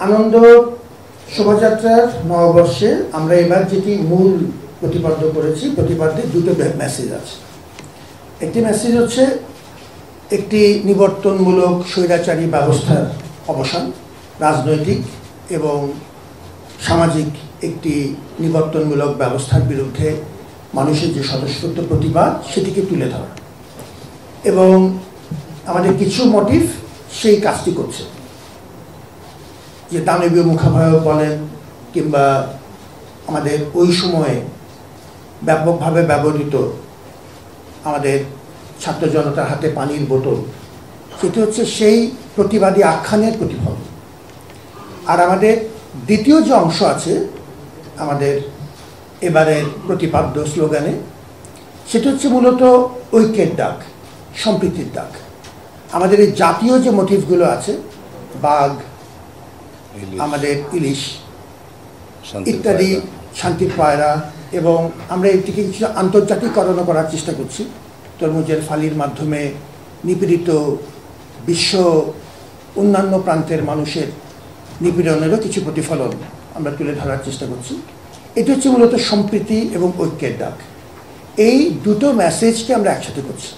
আনন্দ শোভাযাত্রার নববর্ষে আমরা এবার যেটি মূল প্রতিপাদ্য করেছি, প্রতিপাদ্যে দুটো মেসেজ আছে। একটি মেসেজ হচ্ছে একটি নিবর্তনমূলক স্বৈরাচারী ব্যবস্থার অবসান, রাজনৈতিক এবং সামাজিক একটি নিবর্তনমূলক ব্যবস্থার বিরুদ্ধে মানুষের যে স্বতঃস্ফূর্ত প্রতিবাদ সেটিকে তুলে ধরা, এবং আমাদের কিছু মোটিভ সেই কাজটি করছে, যে দানবীয় মুখাভয় বলেন কিংবা আমাদের ওই সময়ে ব্যাপকভাবে ব্যবহৃত আমাদের ছাত্র জনতার হাতে পানির বোতল, সেটি হচ্ছে সেই প্রতিবাদী আখ্যানের প্রতিফলন। আর আমাদের দ্বিতীয় যে অংশ আছে আমাদের এবারের প্রতিপাদ্য স্লোগানে, সেটা হচ্ছে মূলত ঐক্যের ডাক, সম্প্রীতির ডাক। আমাদের এই জাতীয় যে মোটিভগুলো আছে, বাঘ, আমাদের ইলিশ ইত্যাদি, শান্তির পায়রা, এবং আমরা এটিকে কিছু আন্তর্জাতিকরণ করার চেষ্টা করছি। তরমুজের ফালির মাধ্যমে নিপীড়িত বিশ্ব অন্যান্য প্রান্তের মানুষের নিপীড়নেরও কিছু প্রতিফলন আমরা তুলে ধরার চেষ্টা করছি। এটি হচ্ছে মূলত সম্প্রীতি এবং ঐক্যের ডাক। এই দুটো মেসেজকে আমরা একসাথে করছি।